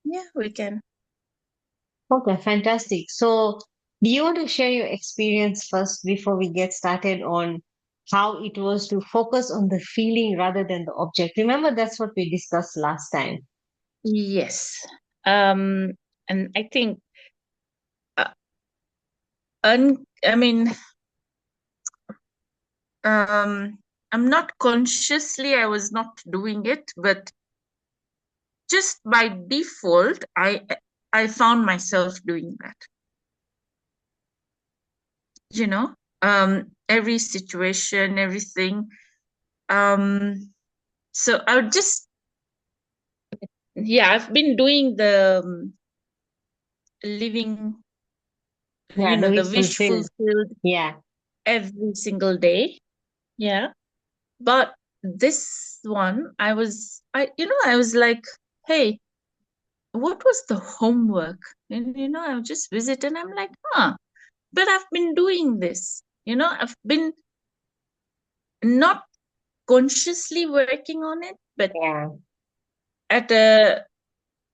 Yeah, we can. Okay, fantastic. So, do you want to share your experience first before we get started on how it was to focus on the feeling rather than the object? Remember, that's what we discussed last time. Yes. Um, and I think, uh, I mean, I'm not consciously, I was not doing it, but just by default, I found myself doing that. You know, every situation, everything. Um, so I would just, yeah, I've been doing the living, Yeah, the the wish wish fulfilled. fulfilled Yeah, every single day. Yeah. But this one, I was like, hey, what was the homework? And, I would just visit and I'm like, but I've been doing this. I've been not consciously working on it, but yeah. at a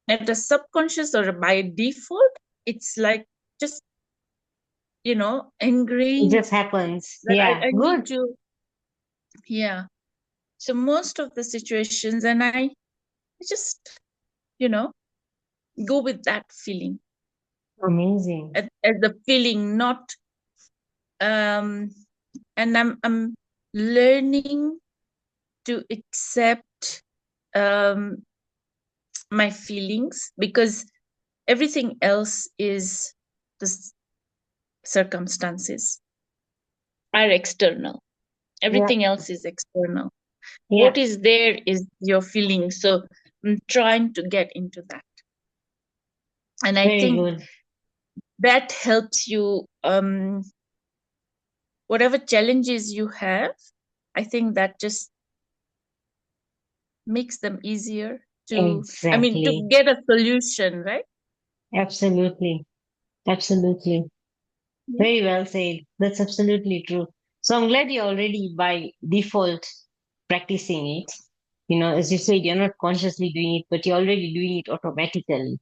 at a subconscious or by default, it's like just, It ingrained just happens. that Yeah, I need good. to, yeah. So most of the situations, and I just, you know, go with that feeling, Amazing. at the feeling, not, um, and I'm learning to accept, um, my feelings, because everything else is the circumstances are external. Yeah, Everything else is external. yeah. What is there is your feeling. So I'm trying to get into that. And I Very think good. that helps you, whatever challenges you have, I think that just makes them easier to Exactly. get a solution, right? Absolutely. Absolutely. Yeah. Very well said. That's absolutely true. So I'm glad you're already by default practicing it. As you said, you're not consciously doing it, but you're already doing it automatically.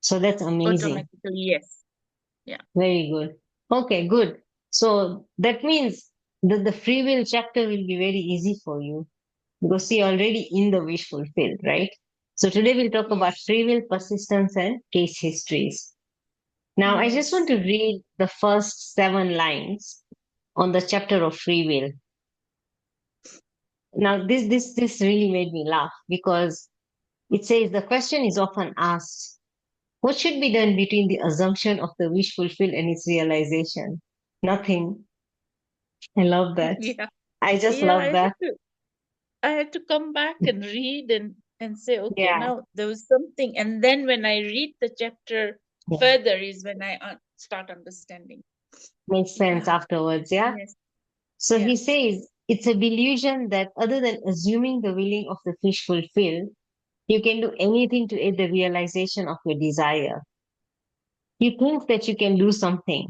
So that's amazing. Automatically, yes. Yeah. Very good. Okay, good. So that means that the free will chapter will be very easy for you because you're already in the wish fulfilled, right? So today we'll talk about Yes. free will, persistence, and case histories. Now, I just want Yes. to read the first 7 lines on the chapter of free will. Now, this really made me laugh because it says the question is often asked, what should be done between the assumption of the wish fulfilled and its realization? Nothing. I love that. Yeah. I just Yeah. love that. I had to come back and read and say, okay, Yeah, now there was something. And then when I read the chapter yeah. further is when I start understanding. Makes sense Yeah. afterwards. Yeah. Yes. So Yeah. he says it's a delusion that other than assuming the willing of the fish fulfilled, you can do anything to aid the realization of your desire. You think that you can do something,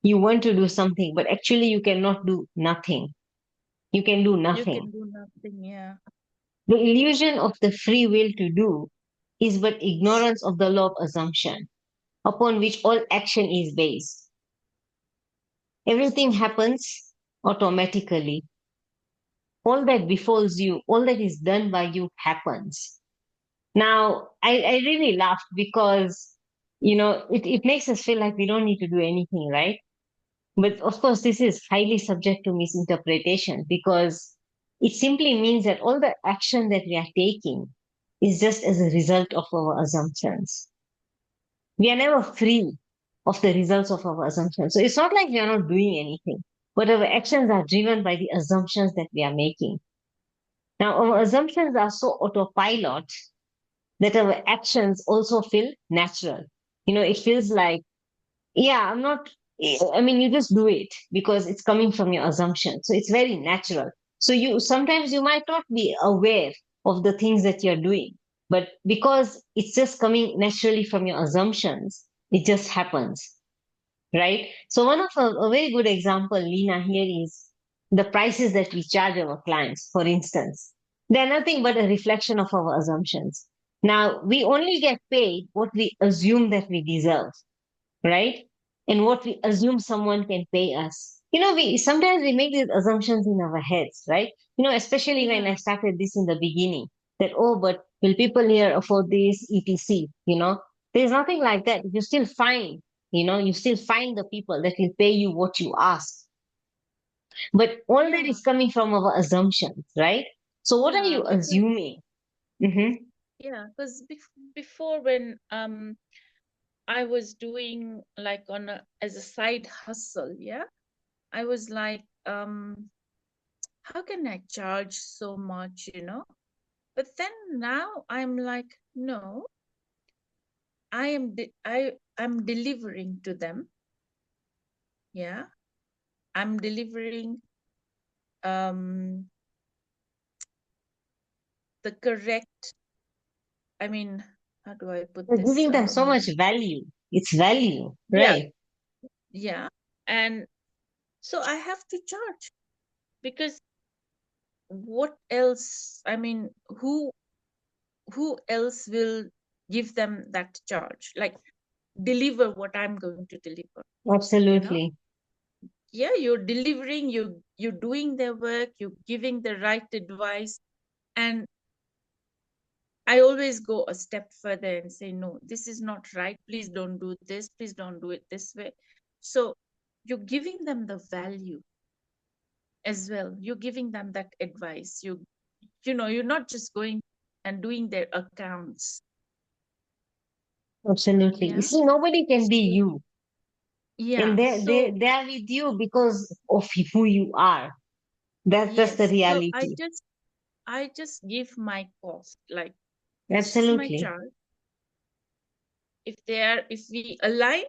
you want to do something, but actually you cannot do nothing. You can do You nothing. can do nothing. Yeah. The illusion of the free will to do is but ignorance of the law of assumption, upon which all action is based. Everything happens automatically. All that befalls you, all that is done by you happens. Now, I really laughed because, it makes us feel like we don't need to do anything, right? But of course, this is highly subject to misinterpretation because it simply means that all the action that we are taking is just as a result of our assumptions. We are never free of the results of our assumptions. So it's not like we are not doing anything, but our actions are driven by the assumptions that we are making. Now, our assumptions are so autopilot that our actions also feel natural. It feels like, yeah, I mean, you just do it because it's coming from your assumption. So it's very natural. So sometimes you might not be aware of the things that you're doing, but because it's just coming naturally from your assumptions, it just happens, right? So one of a very good example, Lena, here is the prices that we charge our clients, for instance. They're nothing but a reflection of our assumptions. Now, we only get paid what we assume that we deserve, right? And what we assume someone can pay us. We sometimes we make these assumptions in our heads, right? Especially when I Yeah, started this in the beginning, that but will people here afford this, etc. There's nothing like that. You still find the people that will pay you what you ask. But all that yeah, is coming from our assumptions, right? So what are yeah. you Because assuming? Mm-hmm. yeah, because before when I was doing like as a side hustle, yeah, I was like, how can I charge so much, you know? But then now I'm like, no, I'm delivering to them, yeah. I'm delivering um the correct, I mean, how do I put You're this? giving them so much value. It's value, Yeah, right? yeah. And so I have to charge because what else? I mean, who else will give them that charge? Like deliver what I'm going to deliver, you know? Absolutely. Yeah, you're delivering, you're doing their work, you're giving the right advice. And I always go a step further and say, no, this is not right. Please don't do this. Please don't do it this way. So you're giving them the value as well. You're giving them that advice. You're not just going and doing their accounts. Absolutely. You Yeah. see, nobody can be So, you. And yeah. they are with you because of who you are. That's the Yes. So reality. I just give my cost. Like this is my Absolutely. charge. If we align,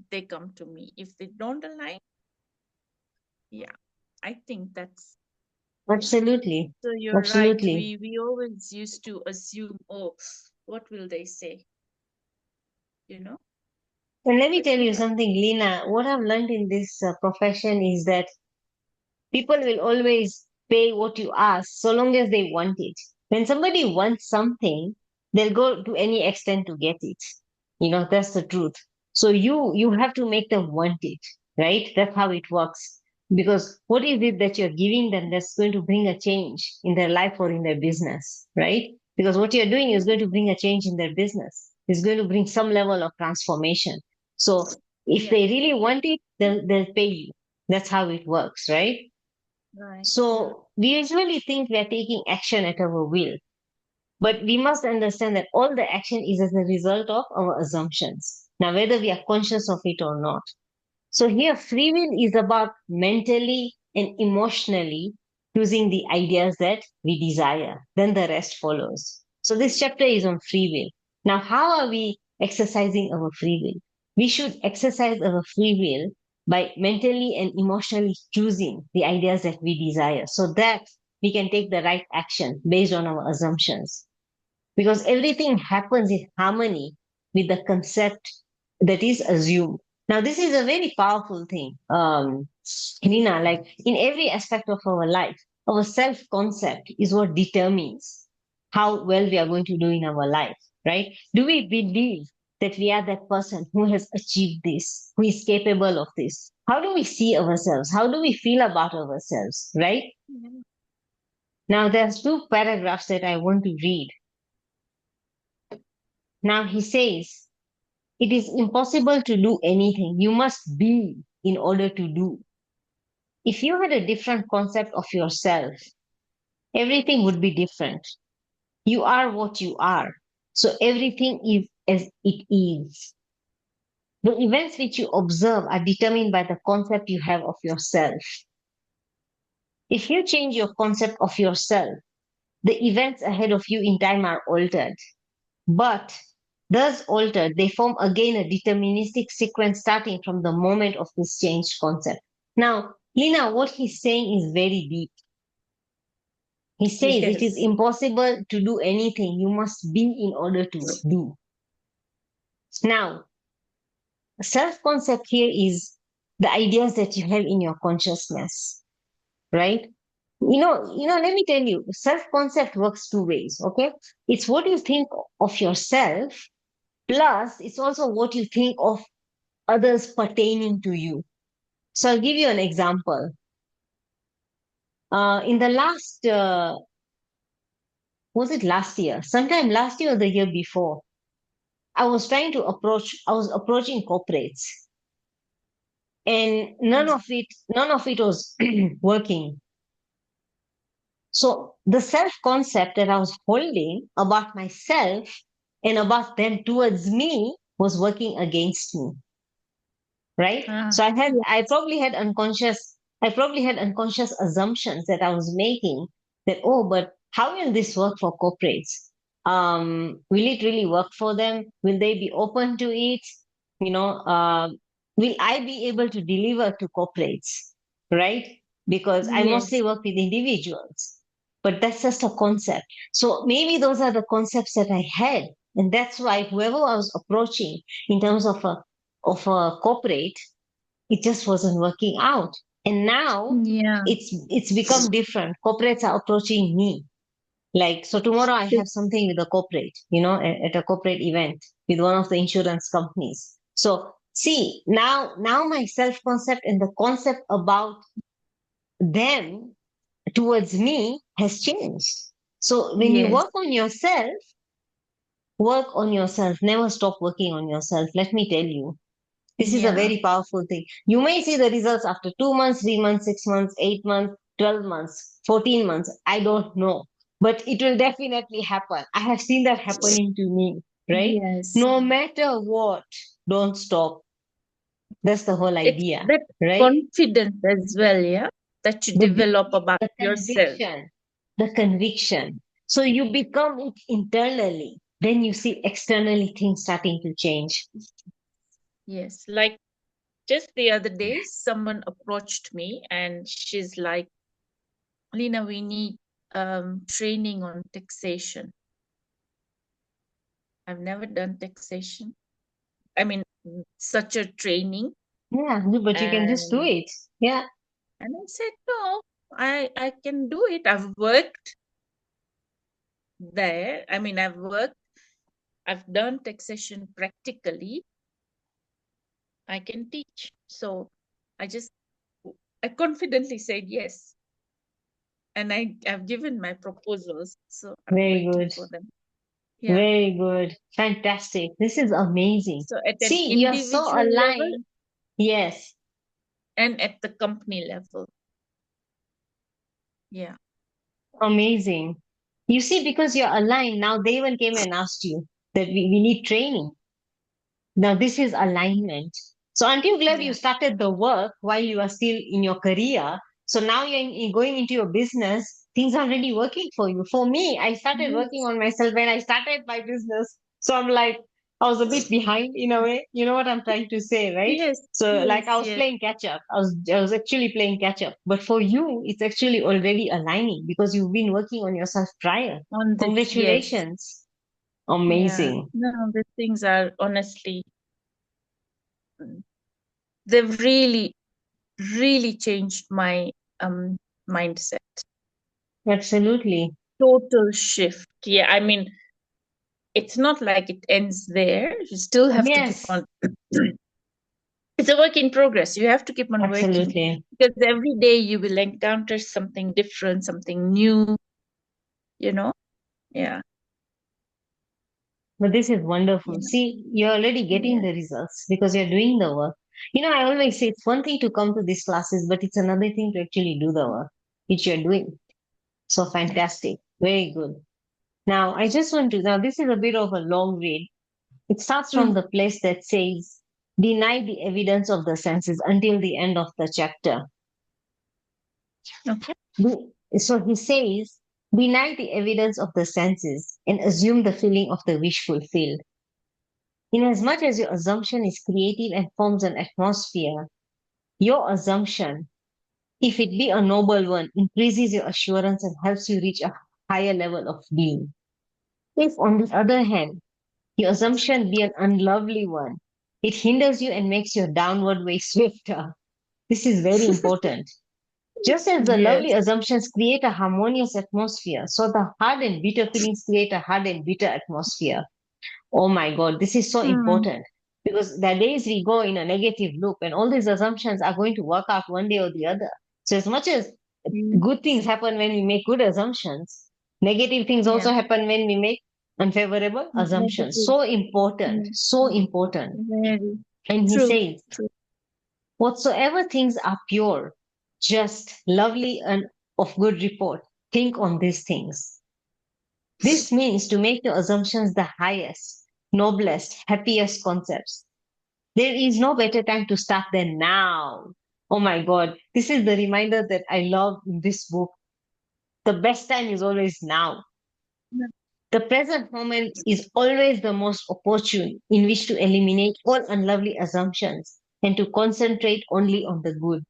they come to me. If they don't align, yeah. I think that's yeah. Absolutely. So you're right. Absolutely. We always used to assume, oh, what will they say? You know? And let me But tell you yeah. something, Lena. What I've learned in this profession is that people will always pay what you ask so long as they want it. When somebody wants something, they'll go to any extent to get it. That's the truth. So you have to make them want it, right? That's how it works. Because what is it that you're giving them that's going to bring a change in their life or in their business, right? Because what you're doing is Yeah. going to bring a change in their business. It's going to bring some level of transformation. So if Yeah. they really want it, they'll pay you. That's how it works, right? Right. Yeah. So we usually think we are taking action at our will, but we must understand that all the action is as a result of our assumptions. Now, whether we are conscious of it or not. So here, free will is about mentally and emotionally choosing the ideas that we desire. Then the rest follows. So this chapter is on free will. Now, how are we exercising our free will? We should exercise our free will by mentally and emotionally choosing the ideas that we desire so that we can take the right action based on our assumptions because everything happens in harmony with the concept that is assumed. Now, this is a very powerful thing, Rina. Like in every aspect of our life, our self concept is what determines how well we are going to do in our life, right? Do we believe that we are that person who has achieved this, who is capable of this? How do we see ourselves? How do we feel about ourselves, right? Yeah. Now, there's two paragraphs that I want to read. Now, he says, it is impossible to do anything. You must be in order to do. If you had a different concept of yourself, everything would be different. You are what you are. So everything is as it is. The events which you observe are determined by the concept you have of yourself. If you change your concept of yourself, the events ahead of you in time are altered. But thus altered, they form again a deterministic sequence starting from the moment of this changed concept. Now, Lina, what he's saying is very deep. He says it is Yes. impossible to do anything. You must be in order to do. Now, self concept here is the ideas that you have in your consciousness, right? Let me tell you, self-concept works two ways, okay? It's what you think of yourself, plus it's also what you think of others pertaining to you. So I'll give you an example. In the last, was it last year? Sometime last year or the year before, I was approaching corporates, and none of it was working. So the self concept that I was holding about myself and about them towards me was working against me, right? Ah, So I yes. probably had unconscious assumptions that I was making, that, oh, but how will this work for corporates? Will it really work for them? Will they be open to it? You know, will I be able to deliver to corporates, right? Because I mostly Yes. work with individuals, but that's just a concept. So maybe those are the concepts that I had, and that's why whoever I was approaching in terms of a corporate, it just wasn't working out. And now Yeah. it's become different. Corporates are approaching me. Like, so tomorrow I have something with a corporate, at a corporate event with one of the insurance companies. So see, now my self-concept and the concept about them towards me has changed. So when you Yes. work on yourself, never stop working on yourself. Let me tell you, this is a Yeah. very powerful thing. You may see the results after 2 months, 3 months, 6 months, 8 months, 12 months, 14 months. I don't know. But it will definitely happen. I have seen that happening to me, right? Yes. No matter what, don't stop. That's the whole It's idea, that right? confidence as well, yeah, that you The, be- develop about the yourself. conviction, the conviction. So you become it internally. Then you see externally things starting to change. Yes. Like just the other day, someone approached me and she's like, Lina, we need training on taxation. I've never done taxation. I mean, such a training. Yeah, but you can just do And it. Yeah, and I said, no, I can do it. I've worked there. I mean, I've done taxation practically. I can teach. So I just I confidently said yes. And I've given my proposals. So I'm very waiting good. for them. Yeah. Very good. Fantastic. This is amazing. So at an See, you're so individual level aligned. Yes, and at the company level. Yeah. amazing. You see, because you're aligned, now they even came and asked you that we need training. Now, this is alignment. So, aren't you glad you Yeah. started the work while you are still in your career? So now you're going into your business, things are already working for you. For me, I started working Yes. on myself when I started my business. So I'm like, I was a bit behind in a way. You know what I'm trying to say, right? Yes. So like Yes. I was Yes. playing catch up. I was actually playing catch up. But for you, it's actually already aligning because you've been working on yourself prior. On this, yes. Congratulations. Yeah. Amazing. No, these things are honestly, they've really, really changed my mindset. Absolutely. Total shift. Yeah. I mean, it's not like it ends there. You still have to keep Yes, on. It's a work in progress. You have to keep on working absolutely. because every day you will encounter something different, something new, you know? Yeah. But this is You wonderful. know? See, you're already getting Yeah. the results because you're doing the work. I always say it's one thing to come to these classes, but it's another thing to actually do the work, which you're doing. So Yes. fantastic. Very good. Now, this is a bit of a long read. It starts from Mm. the place that says, deny the evidence of the senses until the end of the chapter. Okay. So he says, deny the evidence of the senses and assume the feeling of the wish fulfilled. Inasmuch as your assumption is creative and forms an atmosphere, your assumption, if it be a noble one, increases your assurance and helps you reach a higher level of being. If, on the other hand, your assumption be an unlovely one, it hinders you and makes your downward way swifter. This is very important. Just as the lovely Yes. assumptions create a harmonious atmosphere, so the hard and bitter feelings create a hard and bitter atmosphere. Oh my God, this is so Hmm. important because the days we go in a negative loop and all these assumptions are going to work out one day or the other. So, as much as Mm. good things happen when we make good assumptions, negative things Yeah. also happen when we make unfavorable assumptions. Negative. So important, Mm. so important. Very And he true. says, True. whatsoever things are pure, just, lovely, and of good report, think on these things. This means to make your assumptions the highest, noblest, happiest concepts. There is no better time to start than now. Oh my God, this is the reminder that I love in this book. The best time is always now. Yeah. The present moment is always the most opportune in which to eliminate all unlovely assumptions and to concentrate only on the good.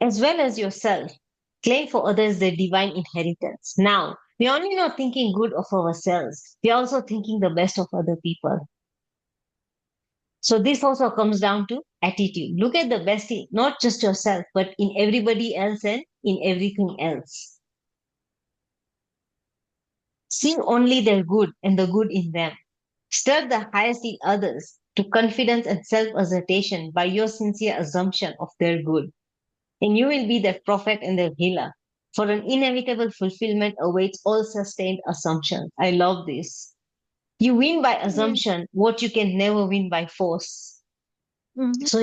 As well as yourself, claim for others their divine inheritance. Now, we're only not thinking good of ourselves, we're also thinking the best of other people. So, this also comes down to attitude. Look at the best in not just yourself, but in everybody else and in everything else. See only their good and the good in them. Stir the highest in others to confidence and self assertion by your sincere assumption of their good. And you will be their prophet and their healer. For an inevitable fulfillment awaits all sustained assumptions. I love this. You win by Yeah. assumption what you can never win by force. Mhm. So,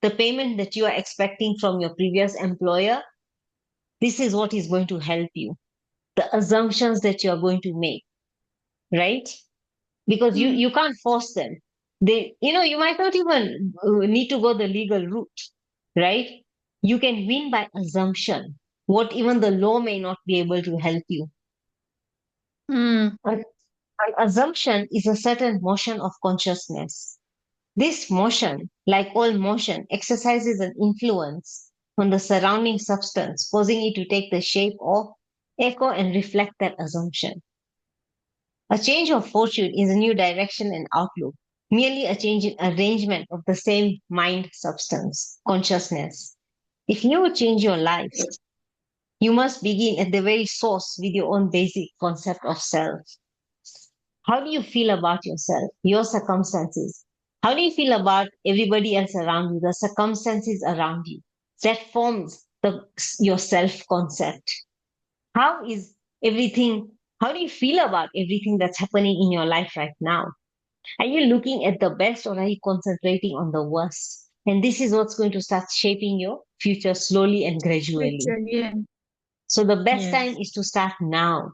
the payment that you are expecting from your previous employer, this is what is going to help you. The assumptions that you are going to make, right? Because you, Mm. you can't force them. You might not even need to go the legal route, right? You can win by assumption, what even the law may not be able to help you. Mm. An assumption is a certain motion of consciousness. This motion, like all motion, exercises an influence on the surrounding substance, causing it to take the shape of, echo, and reflect that assumption. A change of fortune is a new direction and outlook, merely a change in arrangement of the same mind substance, consciousness. If you change your life, you must begin at the very source with your own basic concept of self. How do you feel about yourself, your circumstances? How do you feel about everybody else around you, the circumstances around you? That forms your self concept. How is everything, how do you feel about everything that's happening in your life right now? Are you looking at the best or are you concentrating on the worst? And this is what's going to start shaping your future slowly and gradually. Future. Yeah. So the best time Yes. is to start now.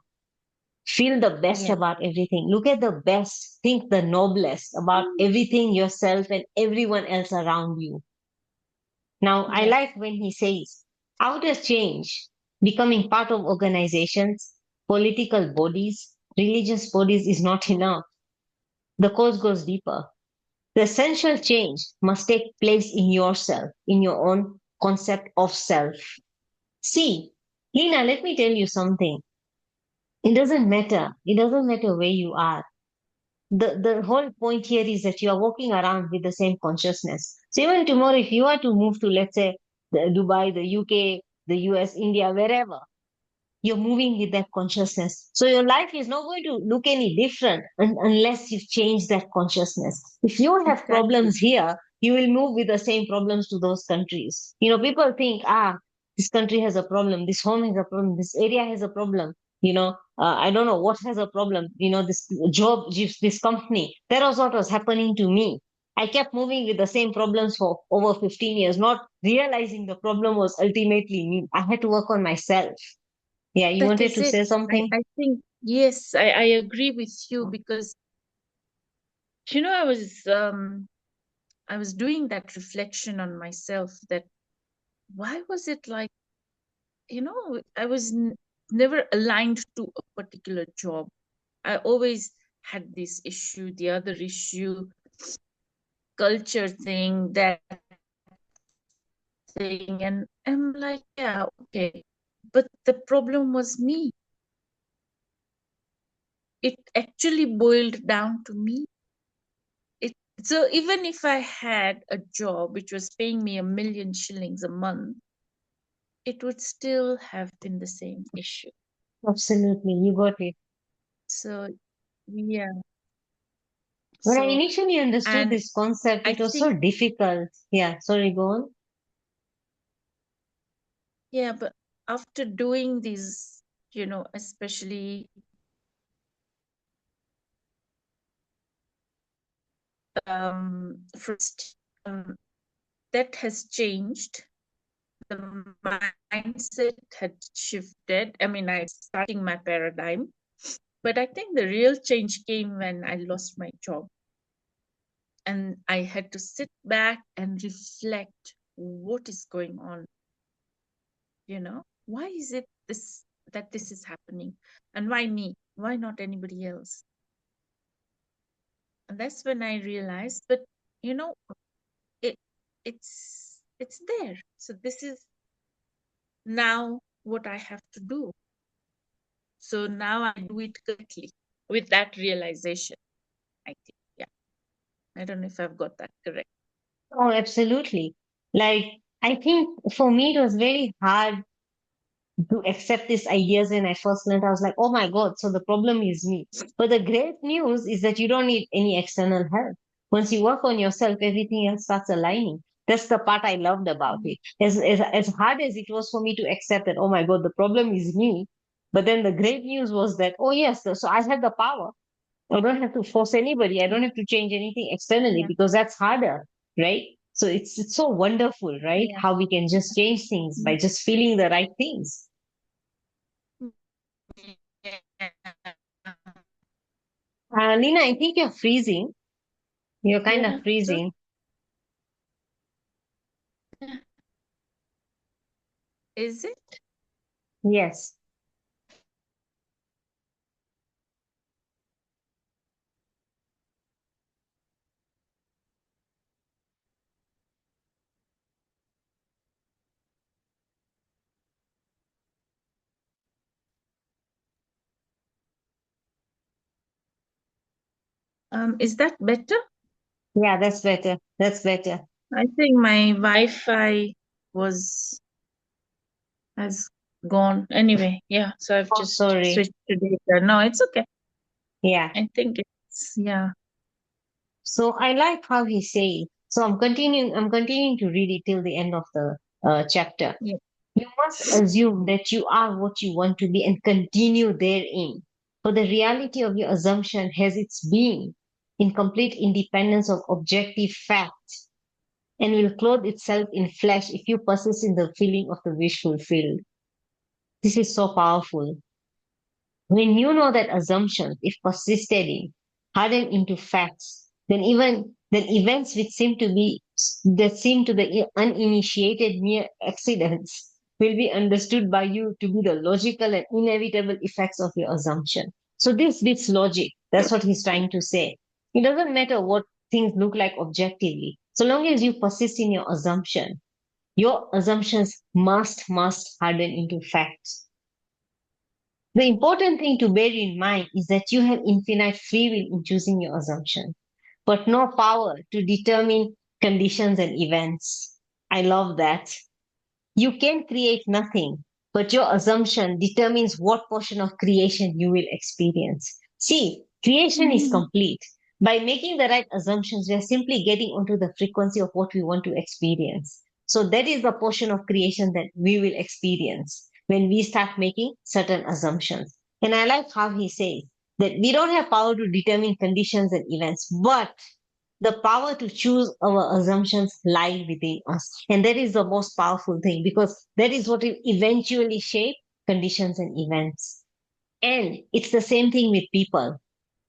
Feel the best Yeah. about everything. Look at the best. Think the noblest about Mm. everything yourself and everyone else around you. Now, I Yeah. like when he says outer change, becoming part of organizations, political bodies, religious bodies is not enough. The cause goes deeper. The essential change must take place in yourself, in your own concept of self. See, Lina, let me tell you something. It doesn't matter. It doesn't matter where you are. The whole point here is that you are walking around with the same consciousness. So even tomorrow, if you are to move to, let's say, Dubai, the UK, the US, India, wherever, you're moving with that consciousness. So your life is not going to look any different unless you change that consciousness. If you have Exactly. problems here, you will move with the same problems to those countries. People think, this country has a problem, this home has a problem, this area has a problem. I don't know what has a problem. This job, this company. That was what was happening to me. I kept moving with the same problems for over 15 years, not realizing the problem was ultimately me. I had to work on myself. Yeah, you That wanted is to it. say something? I think, yes, I agree with you because, I was doing that reflection on myself that why was it like, I was never aligned to a particular job. I always had this issue, the other issue, culture thing, that thing. And I'm like, yeah, okay. But the problem was me. It actually boiled down to me. So even if I had a job which was paying me 1 million shillings a month, it would still have been the same issue. Absolutely, you got it. So, yeah. When I So, initially understood and this concept, I it was so think, difficult. Yeah, sorry, go on. yeah, but after doing these, especially first, that has changed. The mindset had shifted. I mean, I starting my paradigm, but I think the real change came when I lost my job and I had to sit back and reflect what is going on, why is it this is happening, and why me? Why not anybody else? And that's when I realized, but you know, it it's there. So this is now what I have to do. So now I do it correctly with that realization, I think. Yeah. I don't know if I've got that correct. Oh, absolutely. Like, I think for me, it was very hard to accept these ideas when I first learned. I was like, oh my God, so the problem is me. But the great news is that you don't need any external help. Once you work on yourself, everything else starts aligning. That's the part I loved about Mm. it. As hard as it was for me to accept that, oh my God, the problem is me. But then the great news was that, oh yes, so I have the power. I don't have to force anybody. I don't have to change anything externally Yeah. because that's harder, right? So it's so wonderful, right? Yeah. How we can just change things by Mm. just feeling the right things. Yeah. Lina, I think you're freezing. You're kind of Yeah. So, freezing. is it? Yes. Is that better? Yeah, that's better. That's better. I think my Wi-Fi was has gone. Anyway, yeah. So I've Oh, just sorry. switched to data. No, it's okay. Yeah. I think it's yeah. So I like how he said. So I'm continuing to read it till the end of the chapter. Yeah. You must assume that you are what you want to be and continue therein. For the reality of your assumption has its being in complete independence of objective fact and will clothe itself in flesh if you persist in the feeling of the wish fulfilled. This is so powerful. When you know that assumptions, if persisted in, harden into facts, then events which seem to be that seem to the uninitiated mere accidents will be understood by you to be the logical and inevitable effects of your assumption. So this beats logic. That's what he's trying to say. It doesn't matter what things look like objectively. So long as you persist in your assumptions must harden into facts. The important thing to bear in mind is that you have infinite free will in choosing your assumption, but no power to determine conditions and events. I love that. You can create nothing, but your assumption determines what portion of creation you will experience. See, creation is Mhm. complete. By making the right assumptions, we are simply getting onto the frequency of what we want to experience. So that is the portion of creation that we will experience when we start making certain assumptions. And I like how he says that we don't have power to determine conditions and events, but the power to choose our assumptions lie within us. And that is the most powerful thing because that is what will eventually shape conditions and events. And it's the same thing with people,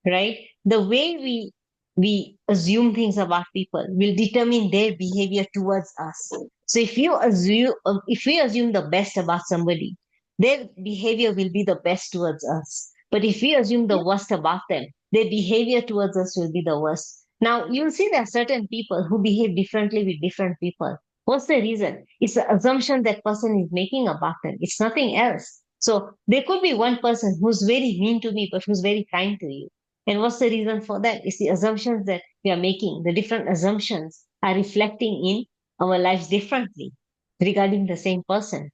right? The way we assume things about people will determine their behavior towards us. So if we assume the best about somebody, their behavior will be the best towards us. But if we assume the Yeah. worst about them, their behavior towards us will be the worst. Now you'll see there are certain people who behave differently with different people. What's the reason? It's the assumption that person is making about them. It's nothing else. So there could be one person who's very mean to me, but who's very kind to you. And what's the reason for that? It's the assumptions that we are making. The different assumptions are reflecting in our lives differently regarding the same person.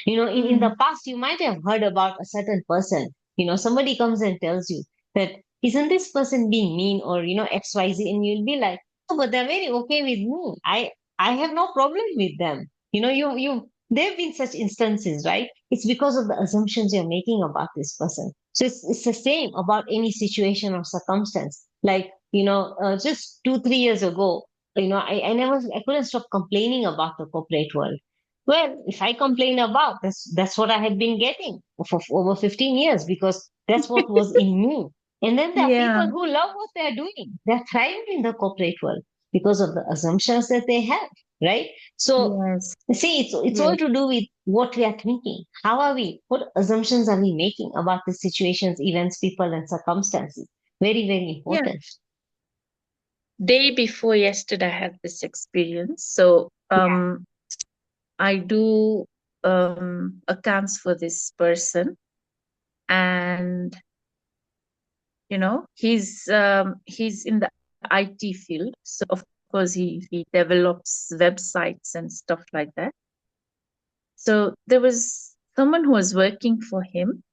In the Mm. past, you might have heard about a certain person. Somebody comes and tells you that, isn't this person being mean or, XYZ? And you'll be like, oh, but they're very okay with me. I have no problem with them. There have been such instances, right? It's because of the assumptions you're making about this person. So it's the same about any situation or circumstance. Like, just 2, 3 years ago, I couldn't stop complaining about the corporate world. Well, if I complain about that's what I had been getting for over 15 years because that's what was in me. And then there are Yeah, people who love what they're doing. They're thriving in the corporate world because of the assumptions that they have, right? So yes, see, it's all yes, to do with what we are thinking. How are we? What assumptions are we making about the situations, events, people, and circumstances? Very, very yeah. important. Day before yesterday, I had this experience. So, Yeah. I do accounts for this person, and he's in the IT field. So of course he develops websites and stuff like that. So there was someone who was working for him,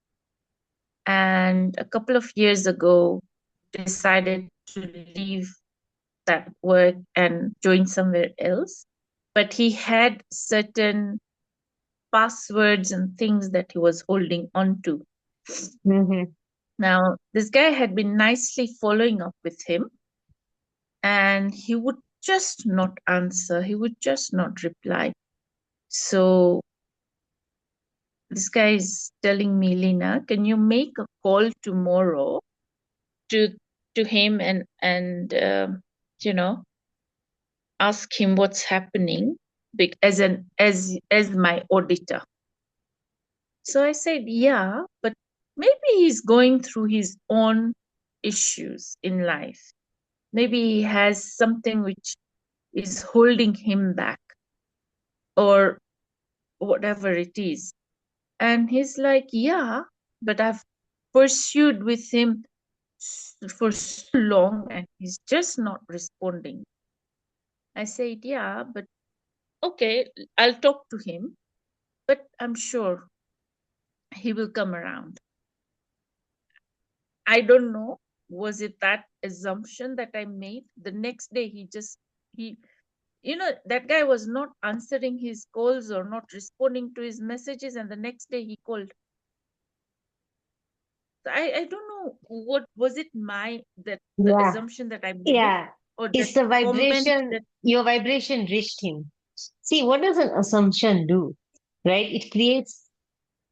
and a couple of years ago decided to leave that work and join somewhere else. But he had certain passwords and things that he was holding on to. Mm-hmm. Now, this guy had been nicely following up with him, and he would just not answer. He would just not reply. So this guy is telling me, Lina, can you make a call tomorrow to him and you know ask him what's happening, as my auditor. So I said, yeah, but maybe he's going through his own issues in life. Maybe he has something which is holding him back, or whatever it is. And he's like, yeah, but I've pursued with him for so long and he's just not responding. I said, yeah, but okay, I'll talk to him, but I'm sure he will come around. I don't know. Was it that assumption that I made? The next day, he, that guy was not answering his calls or not responding to his messages. And the next day he called. I don't know what was it the Yeah. assumption that I made, Yeah. or that It's the comment vibration, that. your vibration reached him. See, what does an assumption do? Right? It creates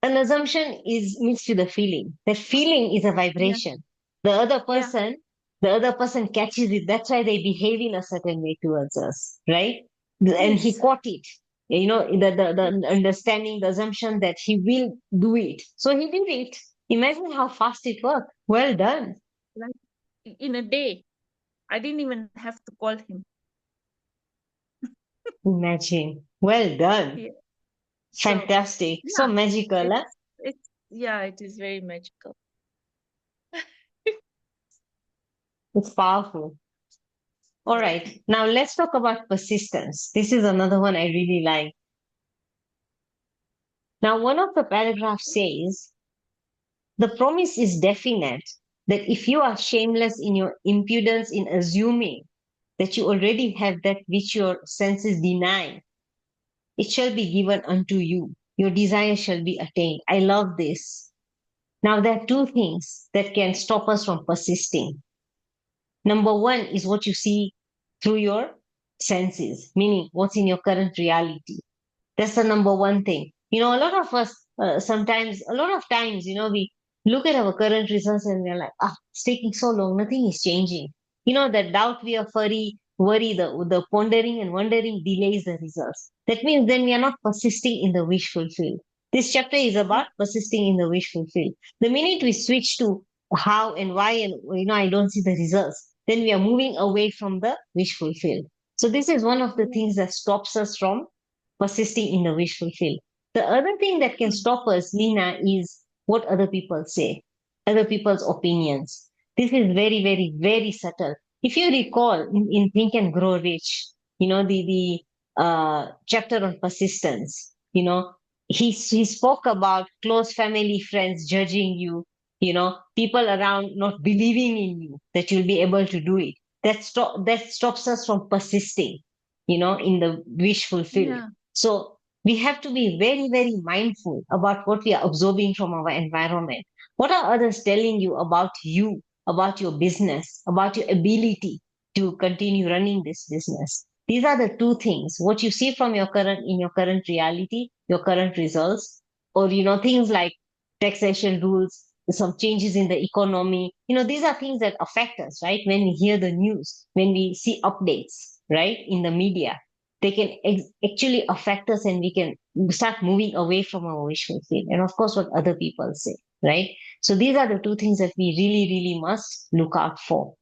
an assumption is mixed with a feeling. That feeling is a Yeah, vibration. The other yeah, person, the other person catches it. That's why they behave in a certain way towards us, right? And he yes, caught it. The understanding, the assumption that he will do it. So he did it. Imagine how fast it worked. Well done. like in a day. I didn't even have to call him. Imagine. Well done. Yeah. So Fantastic. So yeah, magical, huh? it's yeah, it is very magical. It's powerful. All Yeah. right. Now let's talk about persistence. This is another one I really like. Now, one of the paragraphs says, the promise is definite that if you are shameless in your impudence in assuming that you already have that which your senses deny, it shall be given unto you. Your desire shall be attained. I love this. Now, there are two things that can stop us from persisting. Number one is what you see through your senses, meaning what's in your current reality. That's the number one thing. A lot of us, a lot of times, we look at our current results and we're like, it's taking so long, nothing is changing. That doubt, we are worry, the pondering and wondering delays the results. That means then we are not persisting in the wish fulfilled. This chapter is Yeah. about persisting in the wish fulfilled. The minute we switch to how and why, and I don't see the results, then we are moving away from the wish fulfilled. So this is one of the Yeah. things that stops us from persisting in the wish fulfilled. The other thing that can Mm. stop us, Lina, is what other people say, other people's opinions. This is very, very, very subtle. If you recall in Think and Grow Rich, the chapter on persistence, he spoke about close family friends judging you, people around not believing in you that you'll be able to do it. That stops us from persisting, in the wish fulfilled. Yeah. So we have to be very, very mindful about what we are absorbing from our environment. What are others telling you, about your business, about your ability to continue running this business? These are the two things. What you see from your current reality, your current results, or things like taxation rules, some changes in the economy. These are things that affect us, right? When we hear the news, when we see updates, right, in the media, they can actually affect us, and we can start moving away from our wishful field. And of course, what other people say, right? So these are the two things that we really, really must look out for.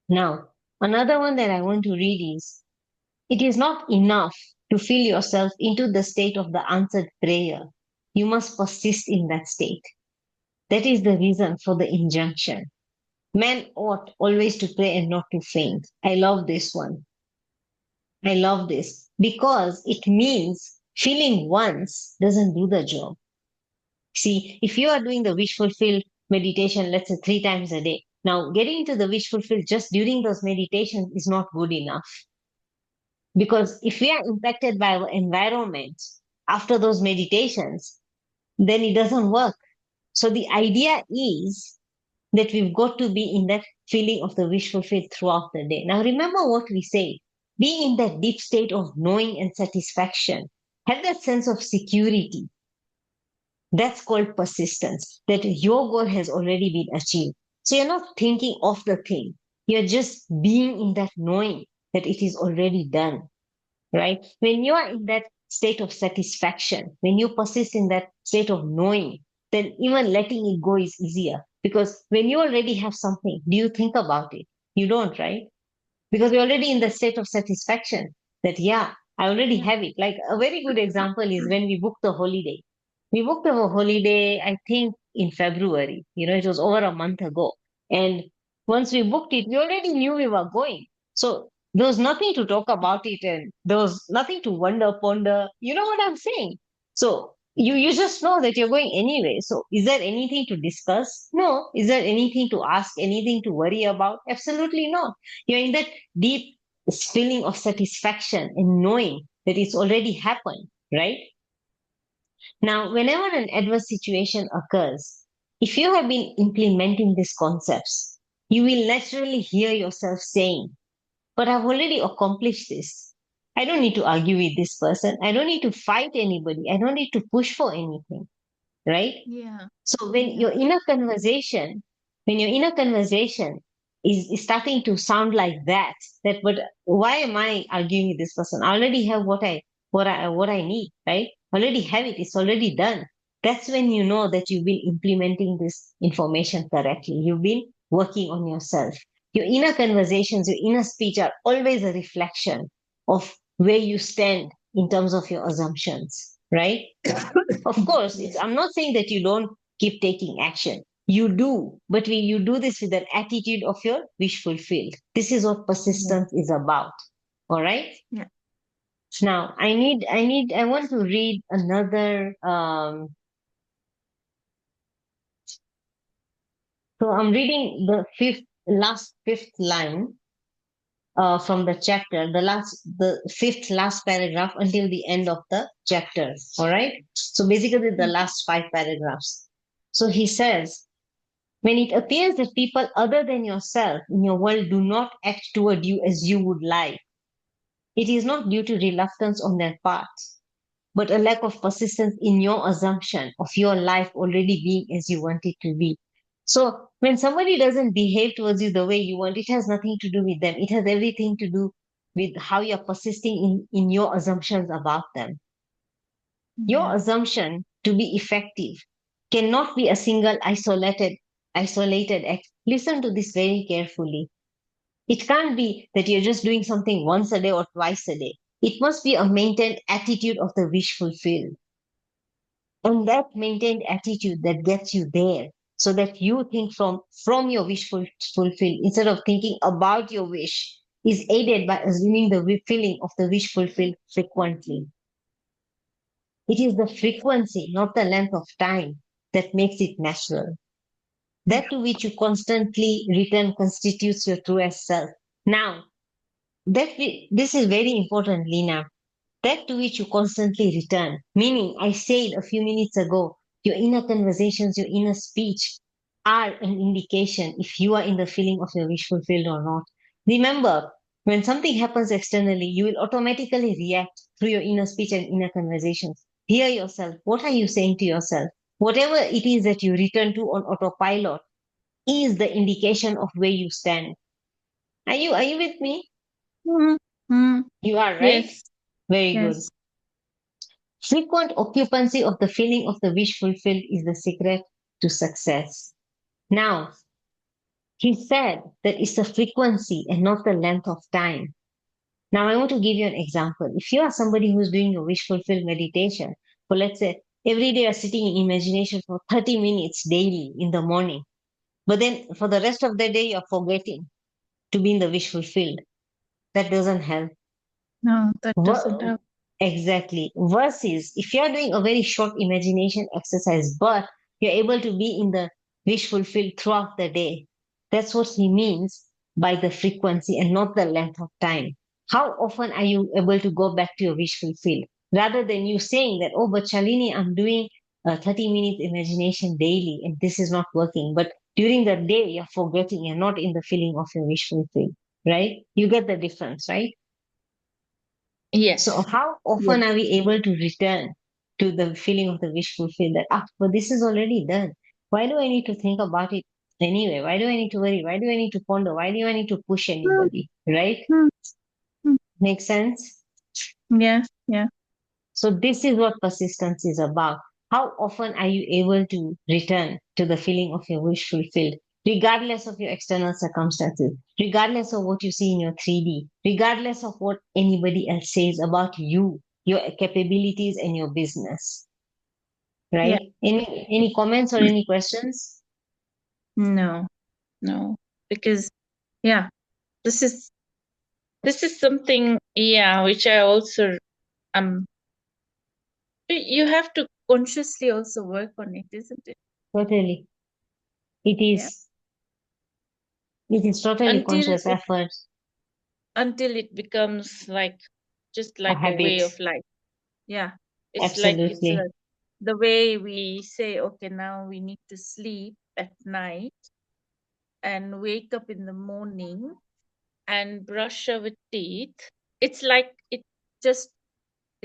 Now, another one that I want to read is, it is not enough to feel yourself into the state of the answered prayer. You must persist in that state. That is the reason for the injunction. Men ought always to pray and not to faint. I love this one. I love this because it means feeling once doesn't do the job. See, if you are doing the wish fulfilled meditation, let's say 3 times a day, now getting into the wish fulfilled just during those meditations is not good enough. Because if we are impacted by our environment after those meditations, then it doesn't work. So the idea is that we've got to be in that feeling of the wish fulfilled throughout the day. Now, remember what we say, be in that deep state of knowing and satisfaction. Have that sense of security. That's called persistence, that your goal has already been achieved. So you're not thinking of the thing, you're just being in that knowing that it is already done, right? When you are in that state of satisfaction, when you persist in that state of knowing, then even letting it go is easier. Because when you already have something, do you think about it? You don't, right? Because you're already in the state of satisfaction that, yeah, I already Yeah. have it. Like a very good example is when we booked the holiday. We booked our holiday, I think, in February. It was over a month ago. And once we booked it, we already knew we were going. So there was nothing to talk about it, and there was nothing to wonder, ponder. You know what I'm saying? So you just know that you're going anyway. So is there anything to discuss? No. Is there anything to ask, anything to worry about? Absolutely not. You're in that deep feeling of satisfaction and knowing that it's already happened, right? Now, whenever an adverse situation occurs, if you have been implementing these concepts, you will naturally hear yourself saying, but I've already accomplished this. I don't need to argue with this person. I don't need to fight anybody. I don't need to push for anything, right? Yeah. So when your Yeah. inner conversation, when your inner conversation is starting to sound like that, but why am I arguing with this person? I already have what I need, right? I already have it. It's already done. That's when you know that you've been implementing this information correctly. You've been working on yourself. Your inner conversations, your inner speech are always a reflection of where you stand in terms of your assumptions, right? Of course, Yes. I'm not saying that you don't keep taking action. You do, but you do this with an attitude of your wish fulfilled. This is what Yeah. persistence is about. All right. Yeah. Now, I want to read another. So I'm reading the fifth line from the chapter, the fifth last paragraph until the end of the chapter. All right. So basically, the Okay. last 5 paragraphs. So he says, when it appears that people other than yourself in your world do not act toward you as you would like, it is not due to reluctance on their part, but a lack of persistence in your assumption of your life already being as you want it to be. So when somebody doesn't behave towards you the way you want, it has nothing to do with them. It has everything to do with how you're persisting in your assumptions about them. Your Yeah. assumption to be effective cannot be a single isolated act. Listen to this very carefully. It can't be that you're just doing something once a day or twice a day. It must be a maintained attitude of the wish fulfilled. And that maintained attitude that gets you there so that you think from your fulfilled instead of thinking about your wish is aided by assuming the feeling of the wish fulfilled frequently. It is the frequency, not the length of time, that makes it natural. Yeah. That to which you constantly return constitutes your truest self. Now, this is very important, Lina. That to which you constantly return. Meaning, I said a few minutes ago, your inner conversations, your inner speech are an indication if you are in the feeling of your wish fulfilled or not. Remember, when something happens externally, you will automatically react through your inner speech and inner conversations. Hear yourself. What are you saying to yourself? Whatever it is that you return to on autopilot is the indication of where you stand. Are you with me? Mm, mm, You are, right? yes, Very good. yes. Frequent occupancy of the feeling of the wish fulfilled is the secret to success. Now, he said that it's the frequency and not the length of time. Now, I want to give you an example. If you are somebody who's doing a wish fulfilled meditation, for let's say every day you're sitting in imagination for 30 minutes daily in the morning, but then for the rest of the day you're forgetting to be in the wish fulfilled, that doesn't help. No, that doesn't Ver- help. exactly. Versus if you're doing a very short imagination exercise, but you're able to be in the wish fulfilled throughout the day. That's what he means by the frequency and not the length of time. How often are you able to go back to your wish fulfilled? Rather than you saying that, oh, but Shalini, I'm doing a 30-minute imagination daily and this is not working. But during the day, you're forgetting, you're not in the feeling of your wish fulfilled, right? You get the difference, right? So Yes, how often are yes. we able to return to the feeling of the wish fulfilled that, but this is already done. Why do I need to think about it anyway? Why do I need to worry? Why do I need to ponder? Why do I need to push Mm, anybody? Right? mm, mm. Make sense? Yeah, yeah, So this is what persistence is about. How often are you able to return to the feeling of your wish fulfilled, regardless of your external circumstances, regardless of what you see in your 3D, regardless of what anybody else says about you, your capabilities and your business, yeah. right? Any comments or any questions? No, no. Because yeah, this is this is something, yeah, which I also um you have to consciously also work on it, isn't it? Totally. It Yeah. is it is totally Until conscious it effort, until it becomes like just a like a way habit. of life. Yeah. It's Absolutely. like the way we say, okay, now we need to sleep at night and wake up in the morning and brush our teeth. It's like just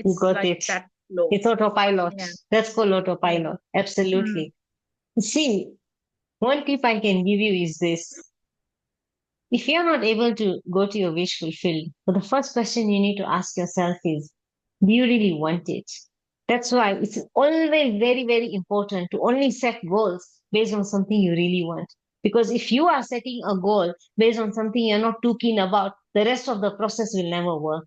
You it's got like it. that flow. It's autopilot. Yeah. That's called Yeah. autopilot. Hmm. Absolutely. See, one tip I can give you is this. If you're not able to go to your wish fulfilled, but the first question you need to ask yourself is, do you really want it? That's why it's always very, very important to only set goals based on something you really want. Because if you are setting a goal based on something you're not too keen about, the rest of the process will never work.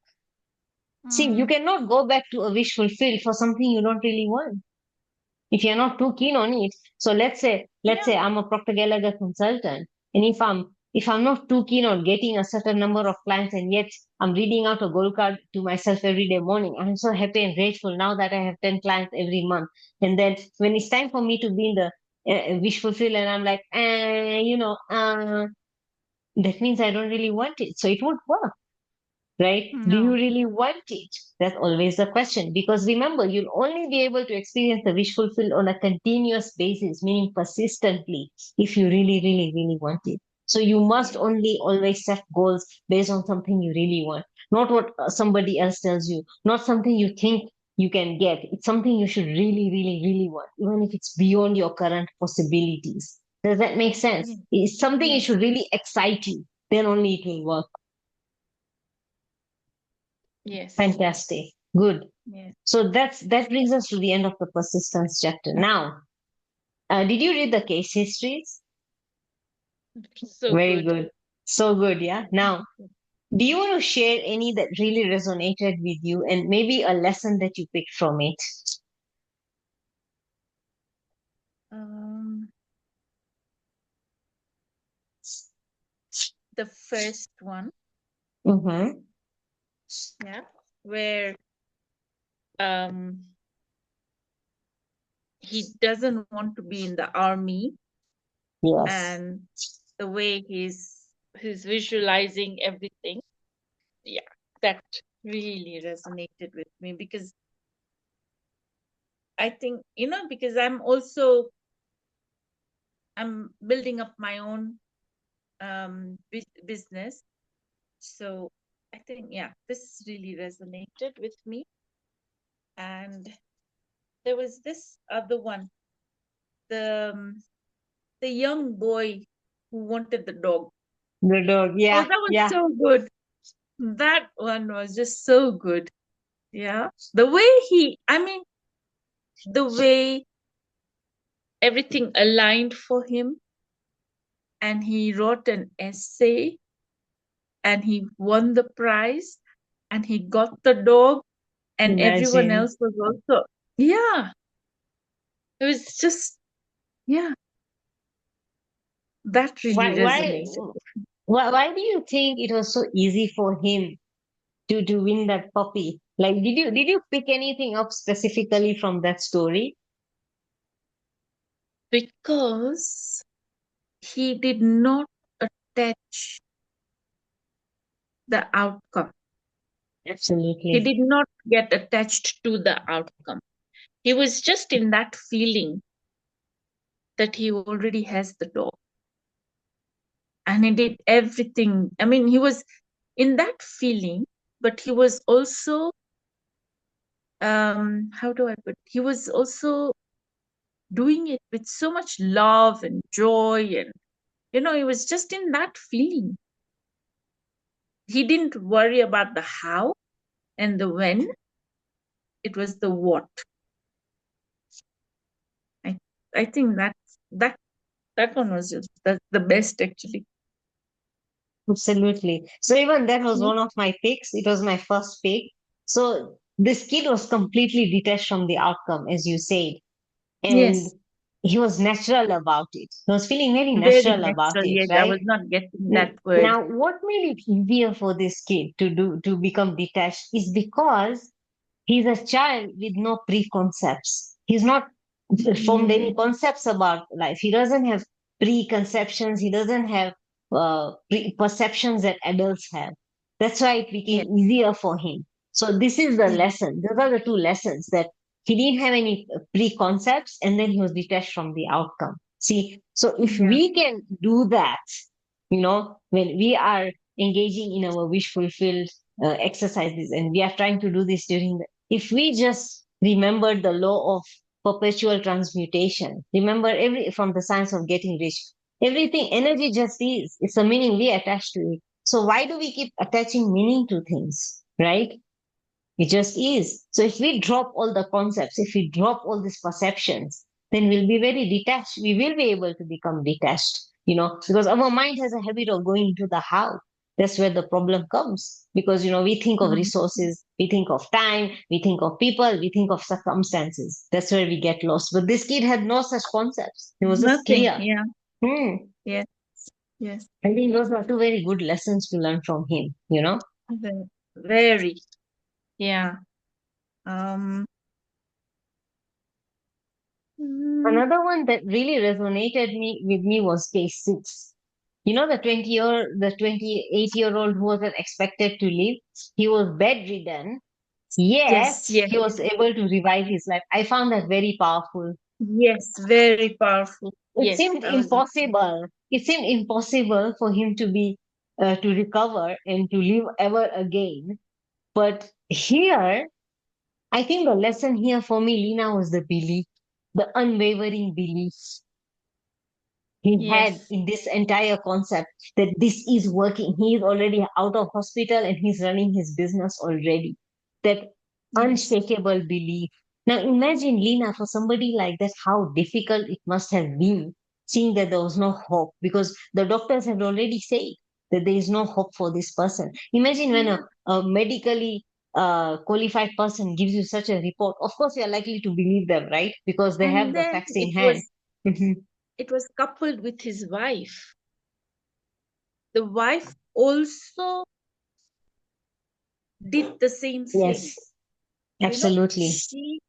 See, you Hmm. cannot go back to a wish fulfilled for something you don't really want if you're not too keen on it. So let's Yeah. say I'm a Procter Gallagher consultant, and if I'm not too keen on getting a certain number of clients, and yet I'm reading out a goal card to myself every day morning, I'm so happy and grateful now that I have 10 clients every month. And then when it's time for me to be in the wish fulfill, and I'm like, that means I don't really want it, so it won't work, right? Do you No. really want it? That's always the question. Because remember, you'll only be able to experience the wish fulfilled on a continuous basis, meaning persistently, if you really, really, really want it. So you must Yeah. only always set goals based on something you really want, not what somebody else tells you, not something you think you can get. It's something you should really, really, really want, even if it's beyond your current possibilities. Does that make sense? Yeah. It's something it Yes. should really excite you. Then only it will work. Yes. Fantastic. Good. Yes. So that brings us to the end of the persistence chapter. Now, did you read the case histories? So Very good. good. So good, yeah. Now, do you want to share any that really resonated with you and maybe a lesson that you picked from it? Um, the first one, Mm-hmm. yeah, where um he doesn't want to be in the army, Yes. and the way he's visualizing everything. Yeah, that really resonated with me because I think, because I'm building up my own business. So I think, yeah, this really resonated with me. And there was this other one, the the young boy who wanted the dog. The dog. Oh, Yeah. that was Yeah. so good. That one was just so good. Yeah. I mean, the way everything aligned for him, and he wrote an essay, and he won the prize, and he got the dog, and everyone Imagine. else was also, yeah, it was just, yeah, that really Why, why, resonated. why do you think it was so easy for him to win that puppy? Like, did you pick anything up specifically from that story? Because he did not attach the outcome. He Absolutely. did not get attached to the outcome. He was just in that feeling that he already has the dog. And he did everything. I mean, he was in that feeling, but he was also, how do I put it? He was also doing it with so much love and joy. And, he was just in that feeling. He didn't worry about the how and the when, it was the what. I, I think that that one was just the best actually. Absolutely. So even that was Yeah. one of my picks. It was my first pick. So this kid was completely detached from the outcome, as you said, and Yes, he was natural about it. He was feeling very very natural about natural. it, Yes, I right? was not getting that word. Now, what made it easier for this kid to become detached is because he's a child with no preconcepts. He's not formed Yeah. any concepts about life. He doesn't have preconceptions. He doesn't have perceptions that adults have. That's why it Yes. became easier for him. So this is the Yeah. lesson. Those are the two lessons that he didn't have any preconcepts, and then he was detached from the outcome. See, so if Yeah. we can do that, when we are engaging in our wish fulfilled exercises, and we are trying to do this if we just remember the law of perpetual transmutation, remember every from the science of getting rich, everything energy just is. It's a meaning we attach to it. So why do we keep attaching meaning to things, right? It just is. So if we drop all the concepts, if we drop all these perceptions, then we'll be very detached. We will be able to become detached, because our mind has a habit of going into the how. That's where the problem comes. Because, we think of Mhm. resources, we think of time, we think of people, we think of circumstances. That's where we get lost. But this kid had no such concepts. It was just Nothing. clear. Yeah. Hmm. Yes. Yes. I think those are two very good lessons to learn from him. Very. Yeah. Um. mm, Another one that really resonated with me was case six. The 28-year-old who wasn't expected to live. He was bedridden, yet yes. Yes. he was able to revive his life. I found that very powerful. Yes. Very powerful. It Yes. seemed I was. impossible. It seemed impossible for him to recover and to live ever again. But here, I think the lesson here for me, Lina, was the belief, the unwavering belief he had Yes. in this entire concept that this is working. He is already out of hospital and he's running his business already. That Yes. unshakable belief. Now imagine, Lena, for somebody like that, how difficult it must have been seeing that there was no hope, because the doctors had already said that there is no hope for this person. Imagine when Yeah. a medically qualified person gives you such a report. Of course, you're likely to believe them, right? Because they have And the then facts in hand. it was coupled with his wife. The wife also did the same thing. Yes, absolutely. She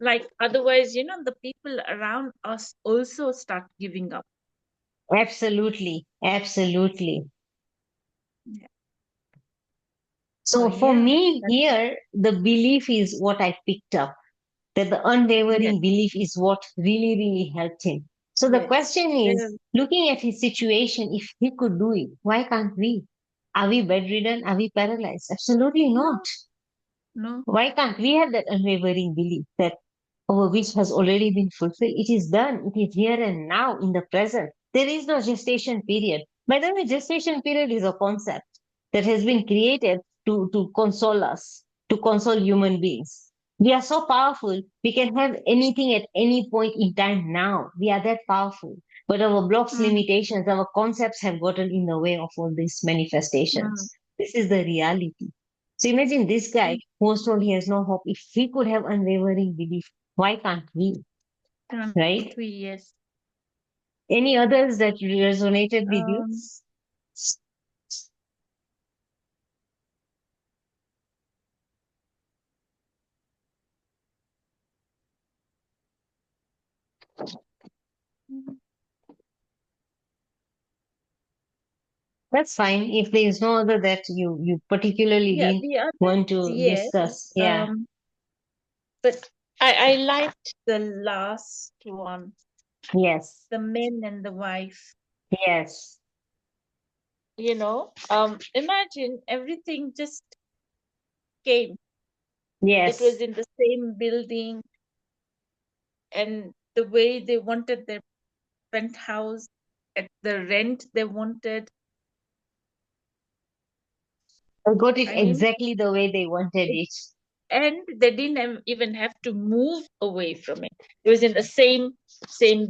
Like otherwise, the people around us also start giving up. Absolutely, absolutely. Yeah. So So for yeah, me that's here, the belief is what I picked up, that the yes, unwavering belief is what really, really helped him. So the yes. question is, Very, looking at his situation, if he could do it, why can't we? Are we bedridden? Are we paralyzed? Absolutely not. no, no. Why can't we have that unwavering belief that our wish has already been fulfilled? It is done. It is here and now in the present. There is no gestation period. By the way, gestation period is a concept that has been created to console us, to console human beings. We are so powerful, we can have anything at any point in time now. We are that powerful. But our blocks, Mm, limitations, our concepts have gotten in the way of all these mm, manifestations. This is the reality. So imagine this guy mm. who was told he has no hope. If he could have unwavering belief, why can't we? Can't Right? we? Yes. Any others that resonated with you? Um, That's fine. If there is no other that you particularly yeah, didn't the others, want to yes. discuss. Yeah. Um, but I liked the last one, Yes. the man and the wife. Yes. Imagine everything just came. It was Yes. in the same building, and the way they wanted their penthouse at the rent they wanted. I got it I mean, exactly the way they wanted it, it. and they didn't even have to move away from it. It was in the same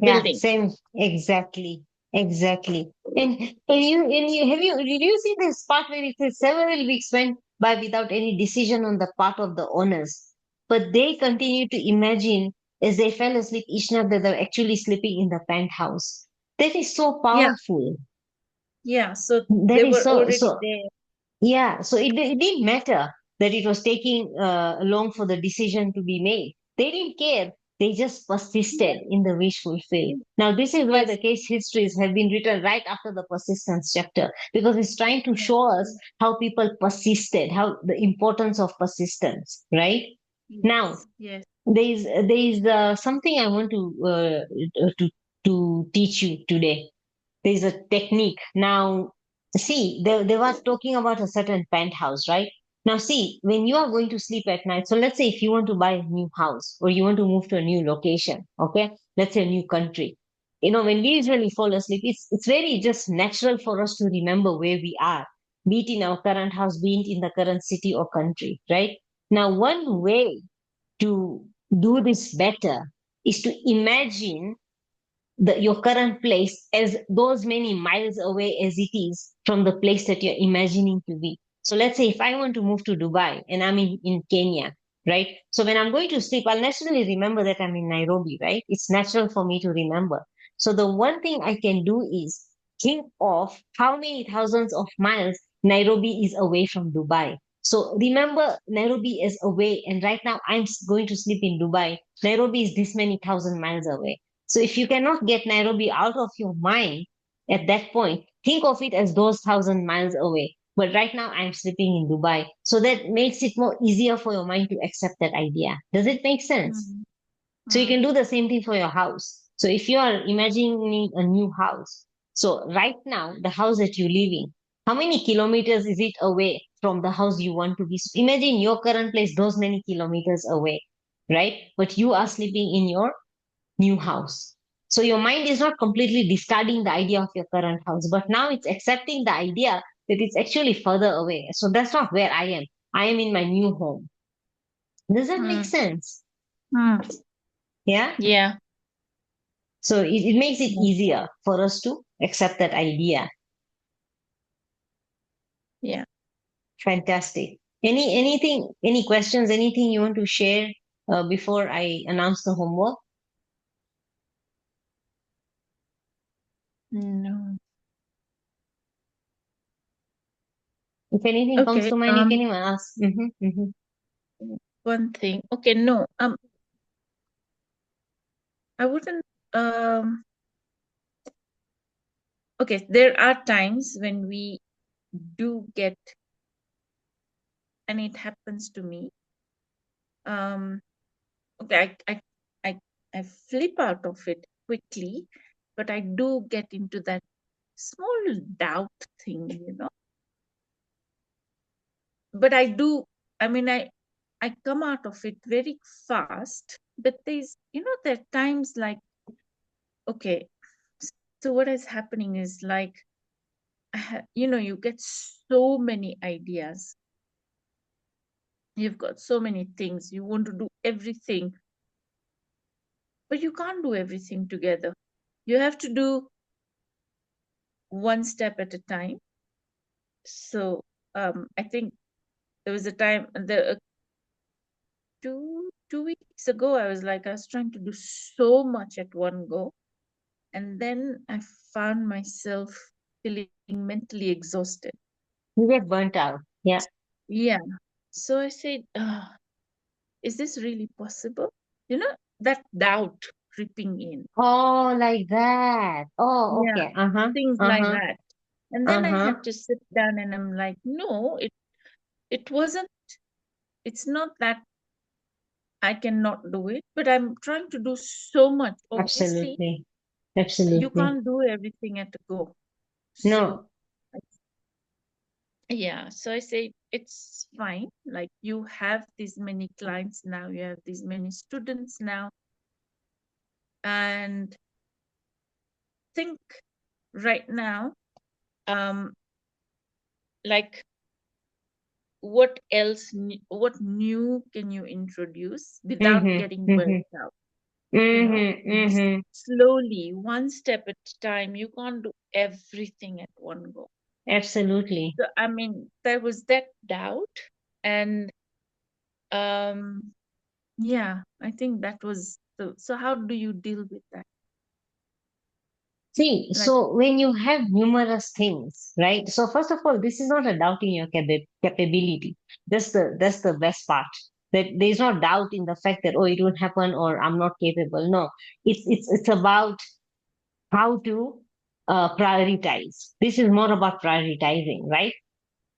Yeah, building. same, exactly, exactly. And you have you did you see this part where it says several weeks went by without any decision on the part of the owners, but they continued to imagine as they fell asleep each night that they were actually sleeping in the penthouse. That is so Yeah, powerful. yeah. So That they is were so already so there. yeah, so it didn't matter that it was taking long for the decision to be made. They didn't care. They just persisted Yeah, in the wish fulfilled. Now, this is why the yes. case histories have been written right after the persistence chapter, because it's trying to Yes, show us how people persisted, how the importance of persistence, right? Now, yes, yes. there is something I want to teach you today. There's a technique. Now, see, they were talking about a certain penthouse, right? Now, see, when you are going to sleep at night, so let's say if you want to buy a new house or you want to move to a new location, okay? Let's say a new country. When we usually fall asleep, it's very just natural for us to remember where we are, be it in our current house, be it in the current city or country, right? Now, one way to do this better is to imagine your current place as those many miles away as it is from the place that you're imagining to be. So let's say if I want to move to Dubai and I'm in Kenya, right? So when I'm going to sleep, I'll naturally remember that I'm in Nairobi, right? It's natural for me to remember. So the one thing I can do is think of how many thousands of miles Nairobi is away from Dubai. So remember Nairobi is away, and right now going to sleep in Dubai. Nairobi is this many thousand miles away. So if you cannot get Nairobi out of your mind at that point, think of it as those 1,000 miles away. But right now I'm sleeping in Dubai. So that makes it more easier for your mind to accept that idea. Does it make sense? Mm, So you mm, can do the same thing for your house. So if you are imagining a new house, so right now the house that you live in, how many kilometers is it away from the house you want to be? So imagine your current place those many kilometers away, right? But you are sleeping in your new house. So your mind is not completely discarding the idea of your current house, but now it's accepting the idea that it's actually further away. So that's not where I am. I am in my new home. Does that make mm, sense? mm. Yeah. Yeah, So it makes it yeah, easier for us to accept that idea. yeah. Fantastic. Any questions, anything you want to share before I announce the homework? No. If anything comes Okay. to mind, you can even ask. One thing. Okay, no. I wouldn't, um, okay, there are times when we do get, and it happens to me. Um, okay, I, I flip out of it quickly, but I do get into that small doubt thing, but I do, I mean, I come out of it very fast, but there are times like, okay, so what is happening is like, you get so many ideas, you've got so many things, you want to do everything, but you can't do everything together. You have to do one step at a time. So I think there was a time, two weeks ago, I was trying to do so much at one go, and then I found myself feeling mentally exhausted. You get burnt out. Yeah. Yeah. So I said, is this really possible? That doubt creeping in. Oh, like that. Oh, Yeah. okay. Uh-huh. Things like Uh-huh. that. And then I Uh-huh. had to sit down and I'm like, no, it wasn't, it's not that I cannot do it, but I'm trying to do so much. Obviously, Absolutely. you Absolutely. can't do everything at a go. So No. yeah, so I say it's fine. Like you have these many clients now, you have these many students now, and think right now, um, like what new can you introduce without Mm-hmm. getting burnt Mm-hmm. out? Mm-hmm. Mm-hmm. Slowly, one step at a time. You can't do everything at one go. Absolutely. So I mean, there was that doubt, and um, yeah, I think that was so. How do you deal with that? See, Like, so when you have numerous things, right? So first of all, this is not a doubt in your capability. That's the best part. That there's no doubt in the fact that, oh, it won't happen or I'm not capable. No, it's about how to prioritize. This is more about prioritizing, right?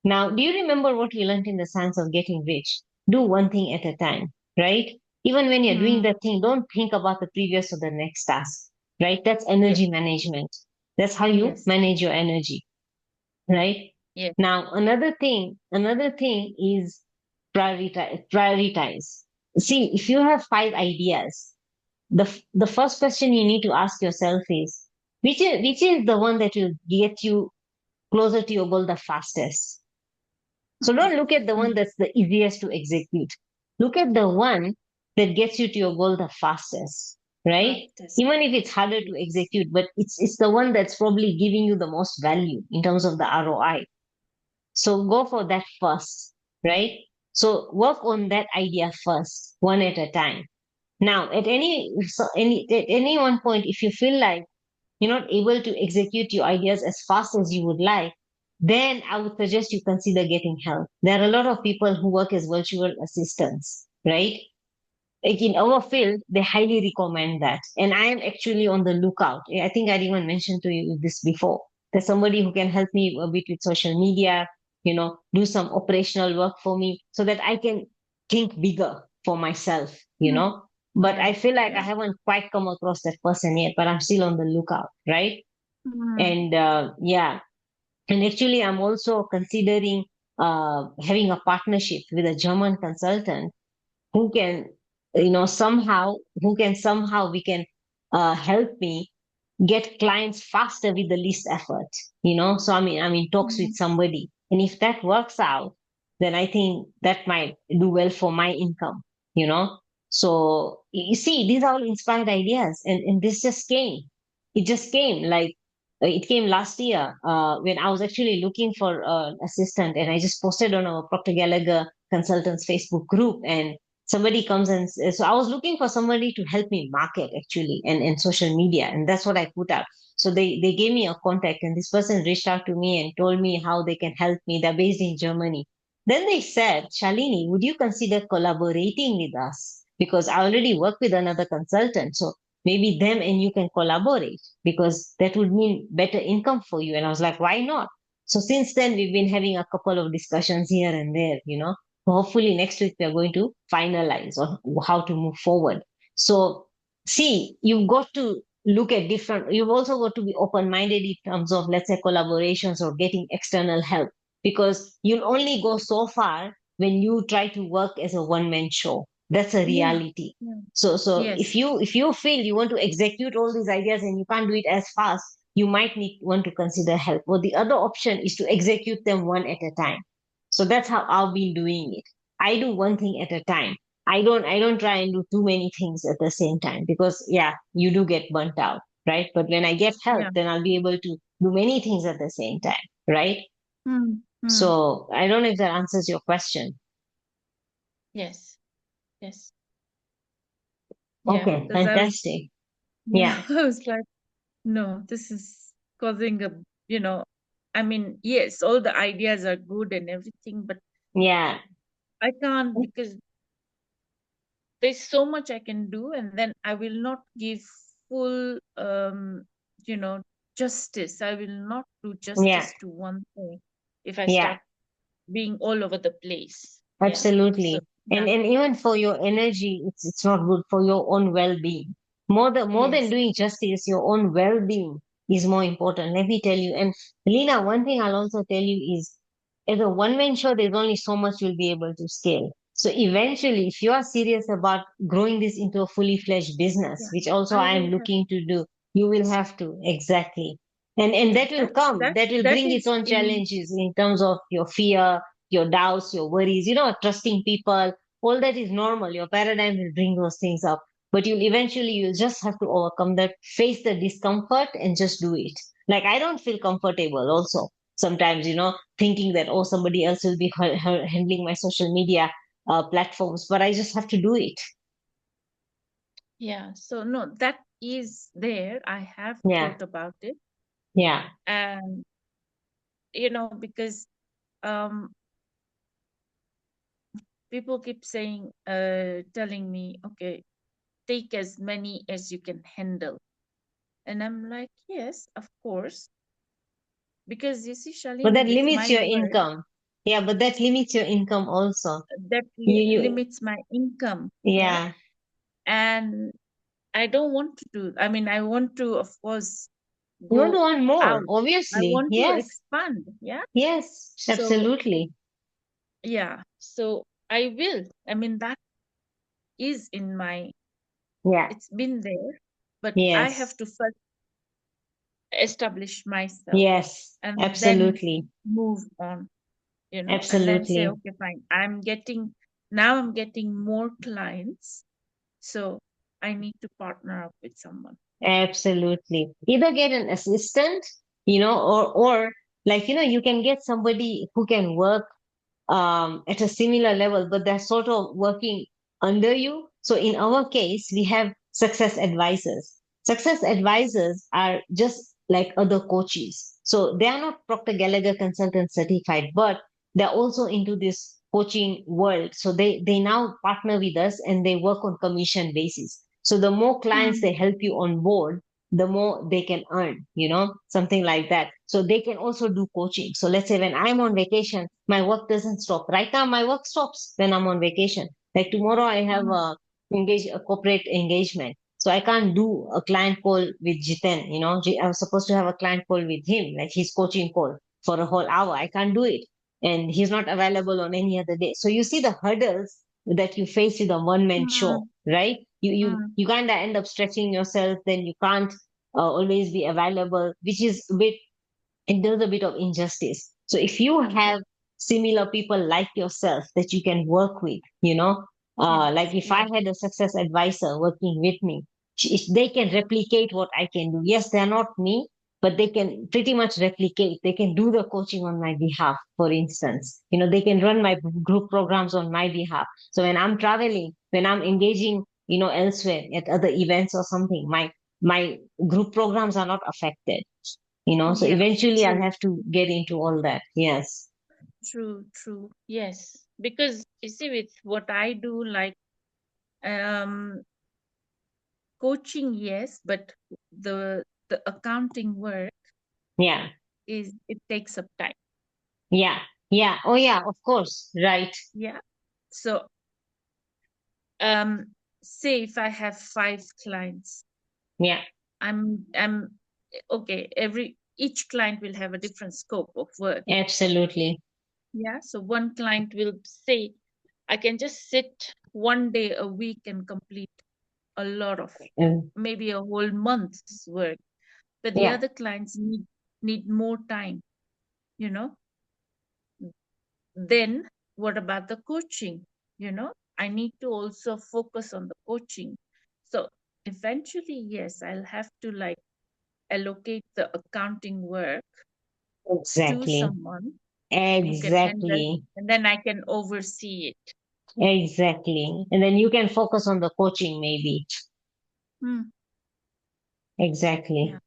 Now, do you remember what we learned in the science of getting rich? Do one thing at a time, right? Even when you're doing hmm, the thing, don't think about the previous or the next task, right? That's yes, energy management. That's how you yes, manage your energy, right? yes, Now, another thing is prioritize. See, if you have 5 ideas, the first question you need to ask yourself is which is the one that will get you closer to your goal the fastest. So don't look at the one hmm, that's the easiest to execute. Look at the one that gets you to your goal the fastest, right? practice, Even if it's harder to yes, execute, but it's the one that's probably giving you the most value in terms of the ROI. So go for that first, right? So work on that idea first, one at a time. Now, at any one point, if you feel like you're not able to execute your ideas as fast as you would like, then I would suggest you consider getting help. There are a lot of people who work as virtual assistants, right? Like in our field, they highly recommend that. And I am actually on the lookout. I think I'd even mentioned to you this before. There's somebody who can help me a bit with social media, do some operational work for me so that I can think bigger for myself. hmm, But yeah, I feel like I yeah, haven't quite come across that person yet, but I'm still on the lookout, right? hmm, And yeah, and actually, I'm also considering having a partnership with a German consultant who can somehow we can help me get clients faster with the least effort. So I'm in talks with hmm, somebody, and if that works out, then I think that might do well for my income. So you see, these are all inspired ideas, and this just came. It just came like it came last year when I was actually looking for an assistant, and I just posted on our Procter Gallagher consultants Facebook group, and somebody comes and so I was looking for somebody to help me market actually and social media, and that's what I put out. So they gave me a contact, and this person reached out to me and told me how they can help me. They're based in Germany. Then they said, Shalini, would you consider collaborating with us, because I already work with another consultant, so maybe them and you can collaborate because that would mean better income for you. And I was like, why not? So since then, we've been having a couple of discussions here and there, you know. Hopefully next week we are going to finalize on how to move forward. So see, you've got to look at different, you've also got to be open-minded in terms of, let's say, collaborations or getting external help, because you'll only go so far when you try to work as a one-man show. That's a Yeah. reality. Yeah. So if Yes. you feel you want to execute all these ideas and you can't do it as fast, you might need want to consider help. Or the other option is to execute them one at a time. So that's how I've been doing it. I do one thing at a time. I don't try and do too many things at the same time, because yeah, you do get burnt out, right? But when I get help, Yeah. then I'll be able to do many things at the same time, right? Hmm. Hmm. So I don't know if that answers your question. Yes. Yes. Yeah. Okay, Because I was, fantastic. yeah, Yeah, I was like, no, this is causing a, you know, I mean, yes, all the ideas are good and everything, but yeah, I can't because there's so much I can do, and then I will not give full, you know, justice. I will not do yeah, justice to one thing if I yeah. start being all over the place. Yeah. So, Absolutely. yeah. And even for your energy, it's not good for your own well-being. More than Yes. doing justice, your own well-being is more important. Let me tell you. And Lena, one thing I'll also tell you is, as a one-man show, there's only so much you'll be able to scale. So eventually, if you are serious about growing this into a fully fledged business, Yeah. which also I I am will have. looking to do, you will have to. Exactly. And Yeah. that will come. That will That bring its is own in. challenges in terms of your fear, your doubts, your worries, trusting people, all that is normal. Your paradigm will bring those things up. But you'll just have to overcome that, face the discomfort and just do it. Like I don't feel comfortable also sometimes, thinking that, oh, somebody else will be handling my social media platforms, but I just have to do it. Yeah. So no, that is there. I have Yeah, thought about it, yeah. and because um people keep saying, telling me, okay, take as many as you can handle. And I'm like, yes, of course. Because you see, But Shalini, that with limits my your work, income. Yeah, but that limits your income also. that You, limits my income. Yeah. yeah. And I don't want to do, I mean, I want to, of course, You want to go earn more, out. I obviously. want to Yes, expand. Yeah. yes, So, absolutely. yeah. So I will. I mean, that is in my, Yeah. it's been there, but I have Yes, to first establish myself yes, and then absolutely, move on, and then say, absolutely, okay, fine. I'm getting more clients. So I need to partner up with someone. absolutely. Either get an assistant, or like, you can get somebody who can work at a similar level, but they're sort of working under you. So in our case, we have success advisors. Success advisors are just like other coaches. So they are not Proctor Gallagher consultant certified, but they're also into this coaching world. So they now partner with us and they work on commission basis. So the more clients Hmm. they help you on board, the more they can earn, something like that. So they can also do coaching. So let's say when I'm on vacation, my work doesn't stop. Right now, my work stops when I'm on vacation. Like tomorrow, I have Hmm. a corporate engagement. So I can't do a client call with Jiten, I was supposed to have a client call with him, like his coaching call for a whole hour. I can't do it. And he's not available on any other day. So you see the hurdles that you face with a one-man show, Hmm. right? Hmm. You kind of end up stretching yourself, then you can't always be available, which is a bit, it does a bit of injustice. So if you Yeah. have similar people like yourself that you can work with, Yes. like if I Yes. had a success advisor working with me, if they can replicate what I can do. Yes, they're not me, but they can pretty much replicate. They can do the coaching on my behalf, for instance. They can run my group programs on my behalf. So when I'm traveling, when I'm engaging, elsewhere at other events or something, my group programs are not affected. So Yeah. eventually I'll True. have to get into all that. Yes. True. True. Yes. Because you see, with what I do, like, um, Coaching, yes, but the accounting work Yeah. is it takes up time. Yeah. Yeah. Oh, yeah. Of course. Right. Yeah. So um say if I have 5 clients, Yeah. I'm okay, every each client will have a different scope of work. Absolutely. Yeah. So one client will say, I can just sit 1 day a week and complete a lot of, Um, maybe a whole month's work. But the yeah. other clients need more time, you know. Then what about the coaching? I need to also focus on the coaching. So eventually, yes, I'll have to like allocate the accounting work to Exactly. someone who can handle, Exactly. and then I can oversee it. Exactly. And then you can focus on the coaching, maybe. Hmm. Exactly. Yeah.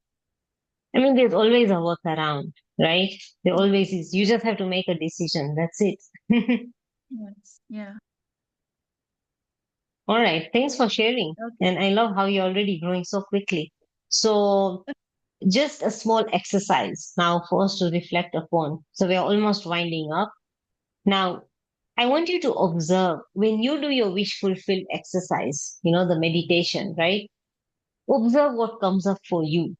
I mean, there's always a workaround, right? There Yeah. always is. You just have to make a decision. That's it. Yes. Yeah. All right. Thanks Yeah. for sharing. Okay. And I love how you're already growing so quickly. So, just a small exercise now for us to reflect upon. So, we're almost winding up. Now, I want you to observe when you do your wish fulfilled exercise, the meditation, right? Observe what comes up for you.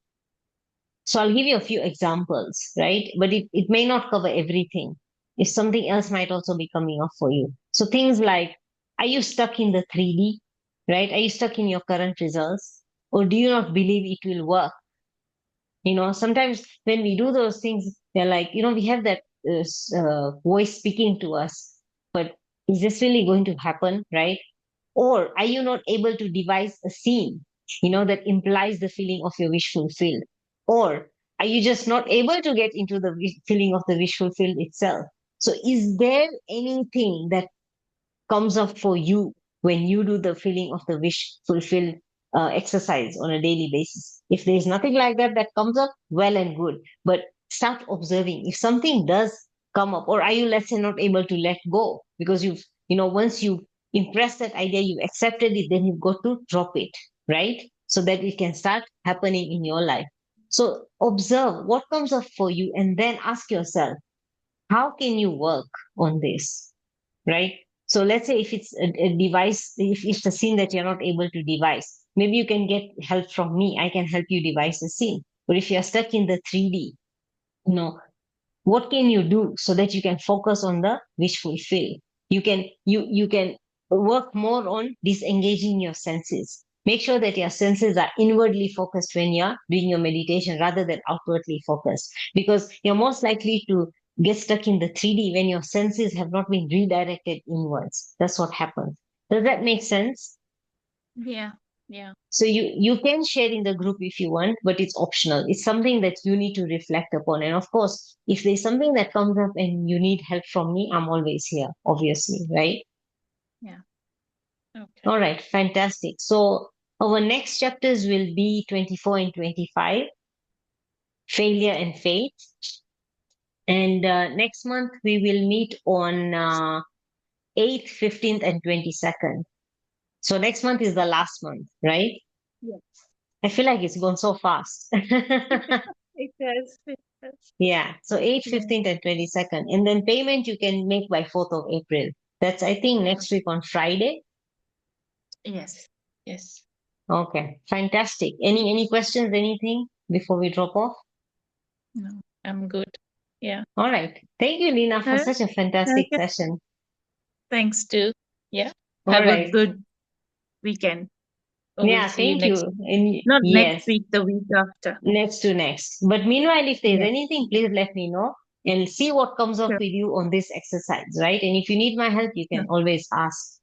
So I'll give you a few examples, right? But it may not cover everything. If something else might also be coming up for you. So things like, are you stuck in the 3D, right? Are you stuck in your current results? Or do you not believe it will work? Sometimes when we do those things, they're like, we have that voice speaking to us, but is this really going to happen, right? Or are you not able to devise a scene, that implies the feeling of your wish fulfilled? Or are you just not able to get into the feeling of the wish fulfilled itself? So is there anything that comes up for you when you do the feeling of the wish fulfilled exercise on a daily basis? If there's nothing like that that comes up, well and good. But start observing. If something does come up, or are you, let's say, not able to let go because once you impress that idea, you accepted it, then you've got to drop it, right? So that it can start happening in your life. So observe what comes up for you and then ask yourself, how can you work on this? Right? So let's say if it's a device, if it's a scene that you're not able to devise, maybe you can get help from me. I can help you devise a scene. But if you're stuck in the 3D, you know, what can you do so that you can focus on the wish fulfill? You can work more on disengaging your senses. Make sure that your senses are inwardly focused when you're doing your meditation rather than outwardly focused, because you're most likely to get stuck in the 3D when your senses have not been redirected inwards. That's what happens. Does that make sense? Yeah. Yeah. So you can share in the group if you want, but it's optional. It's something that you need to reflect upon. And of course, if there's something that comes up and you need help from me, I'm always here, obviously, right? Yeah. Okay. All right, fantastic. So our next chapters will be 24 and 25, failure and faith. And next month we will meet on 8th, 15th, and 22nd. So next month is the last month, right? Yes. I feel like it's gone so fast. It does. It does. Yeah, so 8th, Yeah. 15th, and 22nd. And then payment you can make by 4th of April. That's, I think, next week on Friday. Yes. Yes. Okay, fantastic. Any questions, anything before we drop off? No, I'm good. Yeah. All right. Thank you, Lina, All for right. such a fantastic Okay. session. Thanks too. Yeah. All Have a right. good weekend. We'll Yeah, see you thank next you. week. And Not next yes, week, the week after. next to next. But meanwhile, if there's Yeah. anything, please let me know and see what comes up Sure. with you on this exercise, right? And if you need my help, you can Sure. always ask.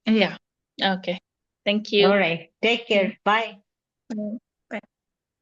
Yeah. Okay. Thank All you. right. Take Yeah. care. Bye. Bye.